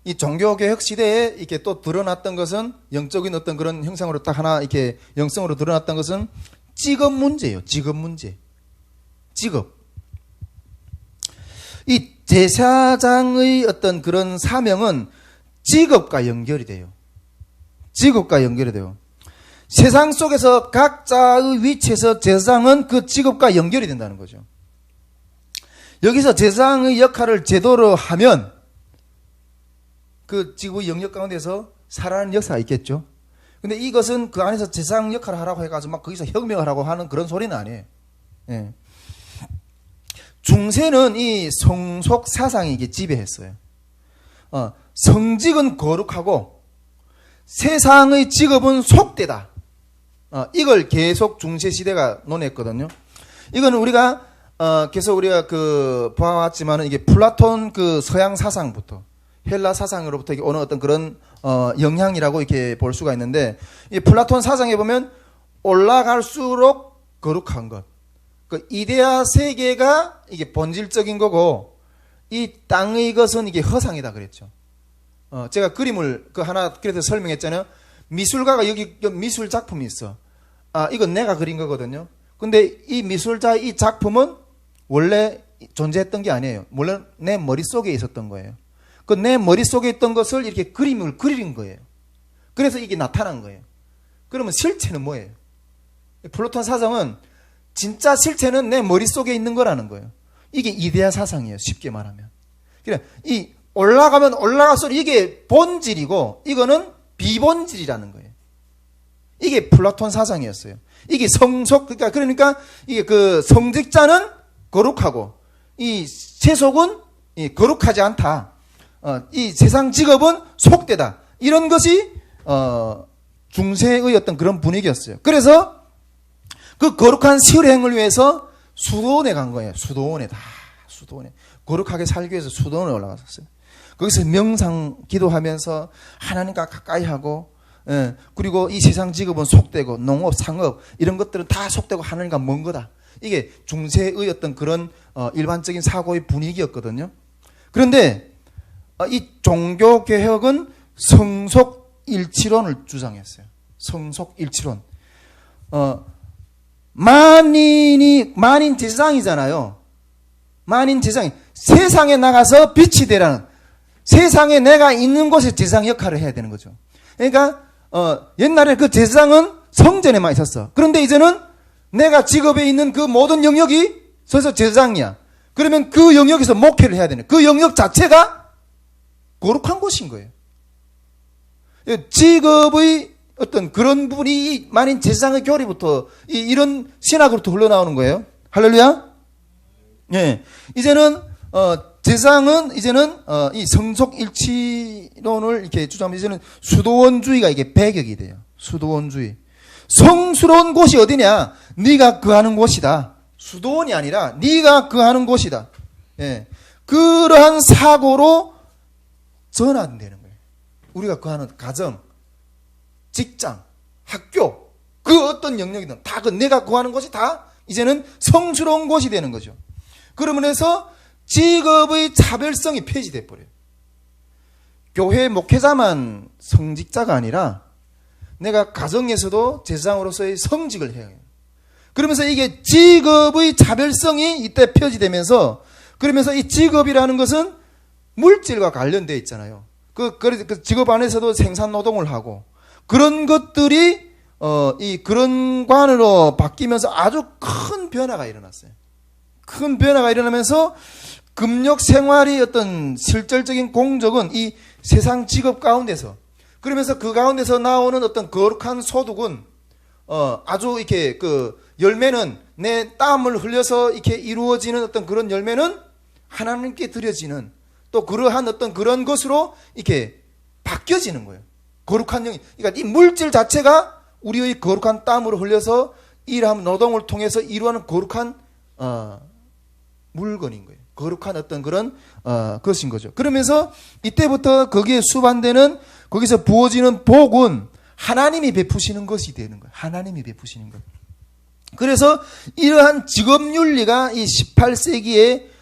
이 종교개혁 시대에 이렇게 또 드러났던 것은 영적인 어떤 그런 형상으로 딱 하나 이렇게 영성으로 드러났던 것은 직업 문제예요. 직업 문제. 직업. 이 제사장의 어떤 그런 사명은 직업과 연결이 돼요. 직업과 연결이 돼요. 세상 속에서 각자의 위치에서 제사장은 그 직업과 연결이 된다는 거죠. 여기서 제사장의 역할을 제대로 하면 그 직업의 영역 가운데서 살아나는 역사가 있겠죠. 근데 이것은 그 안에서 제사장 역할을 하라고 해가지고 막 거기서 혁명을 하라고 하는 그런 소리는 아니에요. 예. 중세는 이 성속 사상이 이게 지배했어요. 성직은 거룩하고 세상의 직업은 속되다. 이걸 계속 중세 시대가 논했거든요. 이거는 우리가 계속 우리가 봐왔지만은 이게 플라톤 그 서양 사상부터 헬라 사상으로부터 오는 어떤 그런 영향이라고 이렇게 볼 수가 있는데, 이 플라톤 사상에 보면 올라갈수록 거룩한 것, 그 이데아 세계가 이게 본질적인 거고 이 땅의 것은 이게 허상이다 그랬죠. 제가 그림을 하나 그래서 설명했잖아요. 미술가가 여기 미술 작품이 있어. 이건 내가 그린 거거든요. 근데 이 미술자의 이 작품은 원래 존재했던 게 아니에요. 물론 내 머릿속에 있었던 거예요. 그 내 머릿속에 있던 것을 이렇게 그림을 그리는 거예요. 그래서 이게 나타난 거예요. 그러면 실체는 뭐예요? 플라톤 사상은 진짜 실체는 내 머릿속에 있는 거라는 거예요. 이게 이데아 사상이에요. 쉽게 말하면. 그러니까 이 올라가면 올라갈수록 이게 본질이고 이거는 비본질이라는 거예요. 이게 플라톤 사상이었어요. 이게 성속, 그러니까 이게 그 성직자는 거룩하고 이 세속은 거룩하지 않다. 이 세상 직업은 속되다. 이런 것이 중세의 어떤 그런 분위기였어요. 그래서 그 거룩한 실행을 위해서 수도원에 간 거예요. 수도원에 거룩하게 살기 위해서 수도원에 올라갔었어요. 거기서 명상 기도하면서 하나님과 가까이 하고, 그리고 이 세상 직업은 속되고 농업, 상업 이런 것들은 다 속되고 하나님과 먼 거다. 이게 중세의 어떤 그런 일반적인 사고의 분위기였거든요. 그런데 이 종교개혁은 성속일치론을 주장했어요. 성속일치론. 만인 제사장이잖아요. 만인 제사장이 세상에 나가서 빛이 되라는, 세상에 내가 있는 곳에 제사장 역할을 해야 되는 거죠. 그러니까 옛날에 그 제사장은 성전에만 있었어. 그런데 이제는 내가 직업에 있는 그 모든 영역이 서서 제사장이야. 그러면 그 영역에서 목회를 해야 되는, 그 영역 자체가 거룩한 곳인 거예요. 직업의 어떤 그런 부분이 만인 제사장의 교리부터 이런 신학으로부터 흘러나오는 거예요. 할렐루야. 예. 이제는 제사장은 이제는 이 성속일치론을 이렇게 주장하면 이제는 수도원주의가 이게 배격이 돼요. 수도원주의. 성스러운 곳이 어디냐? 네가 거하는 곳이다. 수도원이 아니라 네가 거하는 곳이다. 예. 그러한 사고로 전환되는 거예요. 우리가 거하는 가정, 직장, 학교, 그 어떤 영역이든 다 내가 거하는 곳이 다 이제는 성스러운 곳이 되는 거죠. 그러면 해서 직업의 차별성이 폐지돼 버려요. 교회 목회자만 성직자가 아니라 내가 가정에서도 제사장으로서의 성직을 해야 해요. 그러면서 이게 직업의 차별성이 이때 폐지되면서, 그러면서 이 직업이라는 것은 물질과 관련되어 있잖아요. 그 직업 안에서도 생산 노동을 하고 그런 것들이 그런 관으로 바뀌면서 아주 큰 변화가 일어났어요. 큰 변화가 일어나면서 금욕 생활이 어떤 실질적인 공적은 이 세상 직업 가운데서, 그러면서 그 가운데서 나오는 어떤 거룩한 소득은 아주 이렇게 그 열매는 내 땀을 흘려서 이렇게 이루어지는 어떤 그런 열매는 하나님께 드려지는 또 그러한 어떤 그런 것으로 이렇게 바뀌어지는 거예요. 거룩한 영이. 그러니까 이 물질 자체가 우리의 거룩한 땀으로 흘려서 일함 노동을 통해서 이루어하는 거룩한 물건인 거예요. 거룩한 어떤 그런 것인 거죠. 그러면서 이때부터 거기에 수반되는, 거기서 부어지는 복은 하나님이 베푸시는 것이 되는 거예요. 하나님이 베푸시는 것. 그래서 이러한 직업윤리가 이 18세기에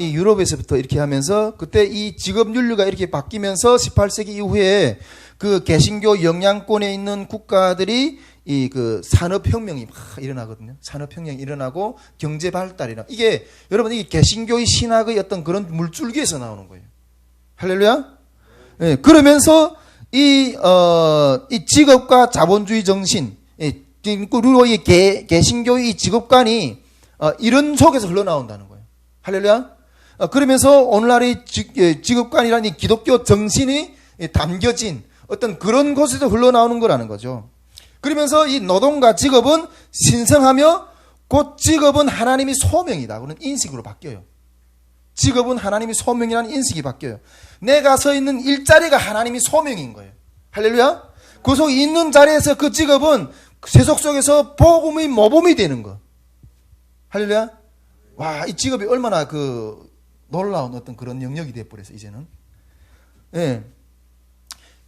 이 유럽에서부터 이렇게 하면서 그때 이 직업 윤리가 이렇게 바뀌면서 18세기 이후에 그 개신교 영향권에 있는 국가들이 이 그 산업혁명이 막 일어나거든요. 산업혁명이 일어나고 경제 발달이나 이게 여러분 이 개신교의 신학의 어떤 그런 물줄기에서 나오는 거예요. 할렐루야. 예, 그러면서 이 직업과 자본주의 정신, 그리고 이 개신교의 이 직업관이 이런 속에서 흘러나온다는 거예요. 할렐루야. 그러면서 오늘날의 직업관이라는 이 기독교 정신이 담겨진 어떤 그런 곳에서 흘러나오는 거라는 거죠. 그러면서 이 노동과 직업은 신성하며 곧 직업은 하나님의 소명이다. 그런 인식으로 바뀌어요. 직업은 하나님의 소명이라는 인식이 바뀌어요. 내가 서 있는 일자리가 하나님의 소명인 거예요. 할렐루야. 그 속에 있는 자리에서 그 직업은 세속 속에서 복음의 모범이 되는 거. 할렐루야. 와, 이 직업이 얼마나 그 놀라운 어떤 그런 영역이 되어버렸어 이제는. 예.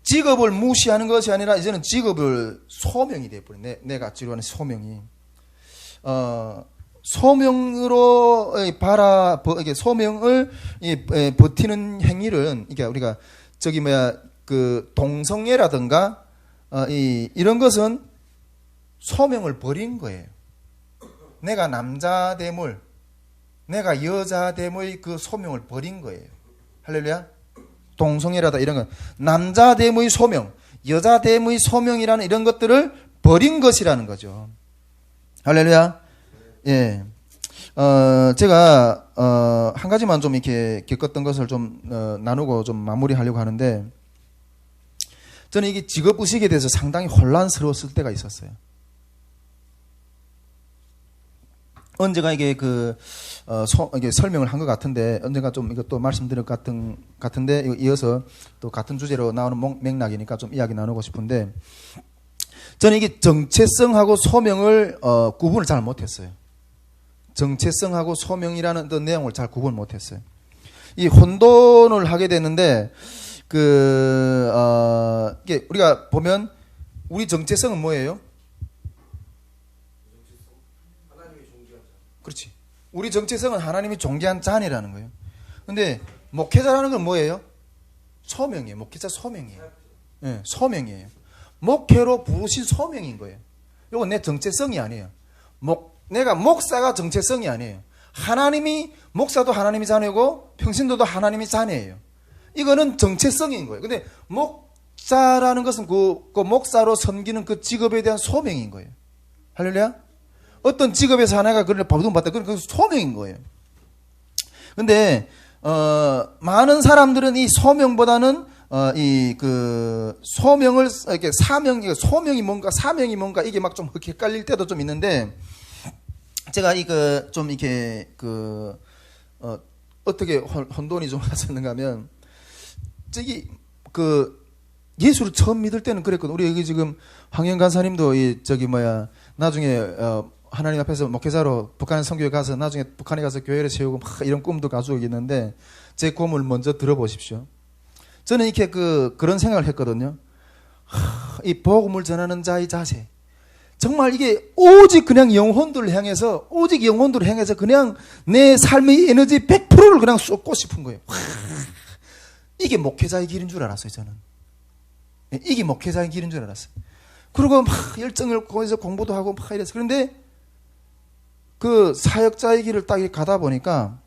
직업을 무시하는 것이 아니라 이제는 직업을 소명이 되어버린 내가 지루하는 소명이 소명으로 이게 소명을 버티는 행위는 이게 우리가 저기 그 동성애라든가 이런 것은 소명을 버린 거예요. 내가 남자 됨을 내가 여자 됨의 그 소명을 버린 거예요. 할렐루야. 동성애라다 이런 건 남자됨의 소명, 여자됨의 소명이라는 이런 것들을 버린 것이라는 거죠. 할렐루야. 예. 제가 한 가지만 좀 이렇게 겪었던 것을 좀 나누고 좀 마무리하려고 하는데, 저는 이게 직업 의식에 대해서 상당히 혼란스러웠을 때가 있었어요. 언제가 이게 이게 설명을 한 것 같은데, 언젠가 좀 이것도 말씀드릴 것 같은데, 이어서 또 같은 주제로 나오는 맥락이니까 좀 이야기 나누고 싶은데, 저는 이게 정체성하고 소명을, 구분을 잘 못했어요. 정체성하고 소명이라는 어떤 내용을 잘 구분 못했어요. 이 혼돈을 하게 됐는데, 이게 우리가 보면, 우리 정체성은 뭐예요? 그렇지. 우리 정체성은 하나님이 존귀한 자녀라는 거예요. 근데 목회자라는 건 뭐예요? 소명이에요. 목회자 소명이에요. 네, 소명이에요. 목회로 부르신 소명인 거예요. 이건 내 정체성이 아니에요. 내가 목사가 정체성이 아니에요. 하나님이 목사도 하나님이 자녀고 평신도도 하나님이 자녀예요. 이거는 정체성인 거예요. 근데 목자라는 것은 그 목사로 섬기는 그 직업에 대한 소명인 거예요. 할렐루야. 어떤 직업에서 하나가 그걸 받았다. 그건 그 소명인 거예요. 근데, 많은 사람들은 이 소명보다는, 소명을, 이렇게 소명이 뭔가, 사명이 뭔가, 이게 막 좀 헷갈릴 때도 좀 있는데, 제가 좀 이렇게, 어떻게 혼돈이 좀 왔었는가 하면, 예수를 처음 믿을 때는 그랬거든. 우리 여기 지금 황영 간사님도 나중에, 하나님 앞에서 목회자로 북한 선교에 가서 나중에 북한에 가서 교회를 세우고 막 이런 꿈도 가지고 있는데, 제 꿈을 먼저 들어보십시오. 저는 이렇게 그런 생각을 했거든요. 이 복음을 전하는 자의 자세. 정말 이게 오직 그냥 영혼들을 향해서 그냥 내 삶의 에너지 100%를 그냥 쏟고 싶은 거예요. 이게 목회자의 길인 줄 알았어요, 저는. 이게 목회자의 길인 줄 알았어요. 그리고 막 열정을 거기서 공부도 하고 막 이랬어요. 그런데 그 사역자의 길을 딱 가다 보니까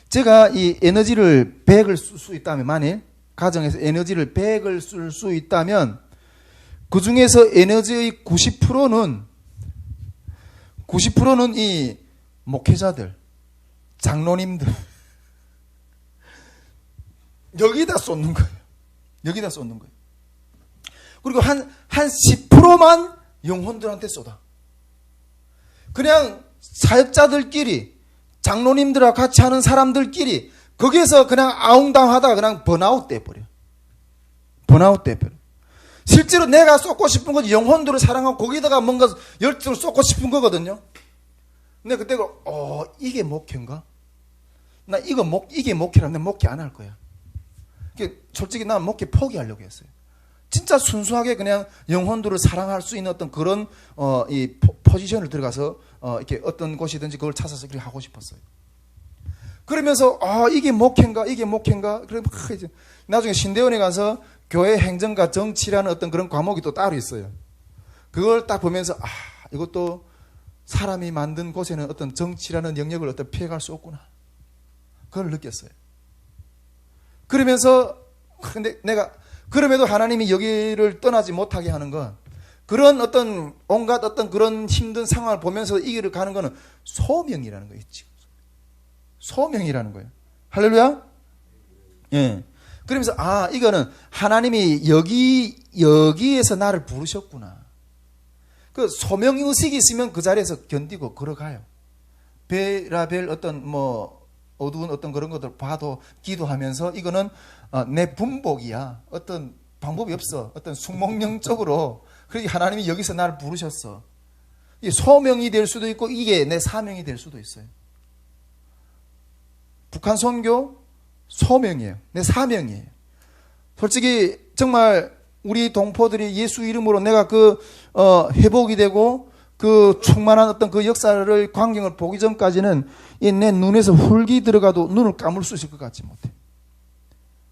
제가 이 에너지를 100을 쓸 수 있다면, 만일 가정에서 에너지를 100을 쓸 수 있다면 그 중에서 에너지의 90%는 이 목회자들, 장로님들 여기다 쏟는 거예요. 여기다 쏟는 거예요. 그리고 한 10%만 영혼들한테 쏟아. 그냥 사역자들끼리, 장로님들하고 같이 하는 사람들끼리 거기에서 그냥 아웅당하다가 그냥 번아웃 돼버려. 번아웃 돼버려. 실제로 내가 쏟고 싶은 건 영혼들을 사랑하고 거기다가 뭔가 열정을 쏟고 싶은 거거든요. 근데 그때 이게 목회인가? 나 이게 목회라면 내 목회 안 할 거야. 솔직히 난 목회 포기하려고 했어요. 진짜 순수하게 그냥 영혼들을 사랑할 수 있는 어떤 그런 이 포지션을 들어가서 이렇게 어떤 곳이든지 그걸 찾아서 그렇게 하고 싶었어요. 그러면서 이게 목회인가 이게 목회인가. 그래 이제 나중에 신대원에 가서 교회 행정과 정치라는 어떤 그런 과목이 또 따로 있어요. 그걸 딱 보면서 이것도 사람이 만든 곳에는 어떤 정치라는 영역을 어떤 피해갈 수 없구나. 그걸 느꼈어요. 그러면서 근데 내가 그럼에도 하나님이 여기를 떠나지 못하게 하는 건 그런 어떤 온갖 어떤 그런 힘든 상황을 보면서 이 길을 가는 거는 소명이라는 거예요. 소명이라는 거예요. 할렐루야? 예. 그러면서 이거는 하나님이 여기에서 나를 부르셨구나. 그 소명의식이 있으면 그 자리에서 견디고 걸어가요. 베라벨 어떤 어두운 어떤 그런 것들 봐도 기도하면서 이거는 내 분복이야. 어떤 방법이 없어. 어떤 숙목령적으로 그렇게 하나님이 여기서 나를 부르셨어. 이게 소명이 될 수도 있고 이게 내 사명이 될 수도 있어요. 북한 선교 소명이에요. 내 사명이에요. 솔직히 정말 우리 동포들이 예수 이름으로 내가 회복이 되고 그 충만한 어떤 그 역사를 광경을 보기 전까지는 내 눈에서 훌기 들어가도 눈을 감을 수 있을 것 같지 못해.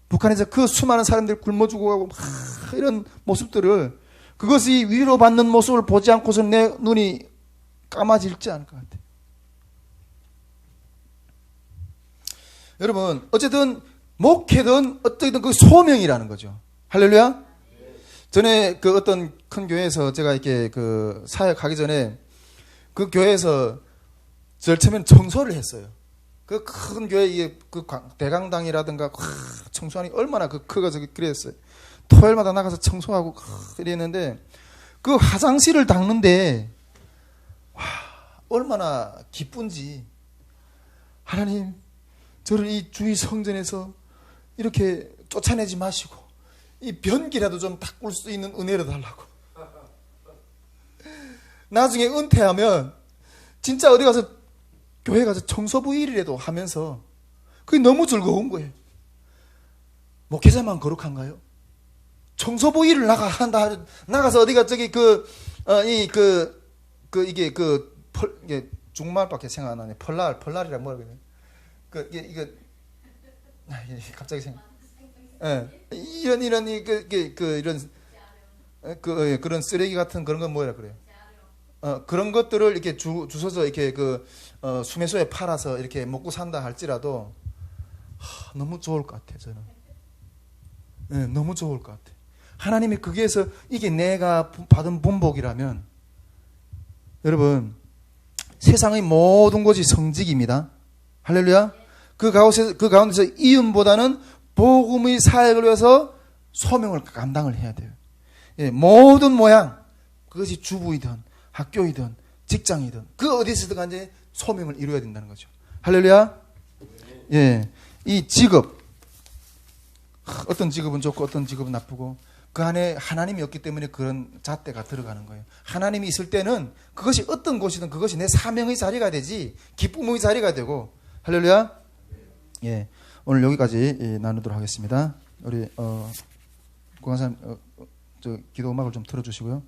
북한에서 그 수많은 사람들 굶어 죽어가고 이런 모습들을 그것이 위로받는 모습을 보지 않고서 내 눈이 감아질지 않을 것 같아. 여러분 어쨌든 목회든 어쨌든 그 소명이라는 거죠. 할렐루야. 전에 그 어떤 큰 교회에서 제가 이렇게 그 사역하기 전에 그 교회에서 제일 처음엔 청소를 했어요. 그 큰 교회 이게 그 대강당이라든가 청소하니 얼마나 크가서 그랬어요. 토요일마다 나가서 청소하고 이랬는데 그 화장실을 닦는데 얼마나 기쁜지. 하나님 저를 이 주의 성전에서 이렇게 쫓아내지 마시고 이 변기라도 좀 닦을 수 있는 은혜를 달라고. 나중에 은퇴하면 진짜 어디 가서 교회 가서 청소부 일이라도 하면서 그게 너무 즐거운 거예요. 목회자만 거룩한가요? 청소부 일을 나가서 어디가 저기 이게 중말밖에 생각 안 나네. 펄날이라 뭐라 그래. 이거 갑자기 생각. 이런 그런 쓰레기 같은 그런 건 뭐라 그래요? 그런 것들을 이렇게 주워서 이렇게 수매소에 팔아서 이렇게 먹고 산다 할지라도 너무 좋을 것 같아요. 저는 너무 좋을 것 같아요. 하나님이 거기에서 이게 내가 받은 분복이라면 여러분 세상의 모든 것이 성직입니다. 할렐루야. 그 가운데서 이윤보다는 복음의 사역을 위해서 소명을 감당을 해야 돼요. 모든 모양 그것이 주부이든 학교이든 직장이든 그 어디서든 간에 소명을 이루어야 된다는 거죠. 할렐루야. 이 직업 어떤 직업은 좋고 어떤 직업은 나쁘고 그 안에 하나님이 없기 때문에 그런 잣대가 들어가는 거예요. 하나님이 있을 때는 그것이 어떤 곳이든 그것이 내 사명의 자리가 되지 기쁨의 자리가 되고. 할렐루야. 오늘 여기까지 나누도록 하겠습니다. 우리 구강사님 기도 음악을 좀 틀어주시고요.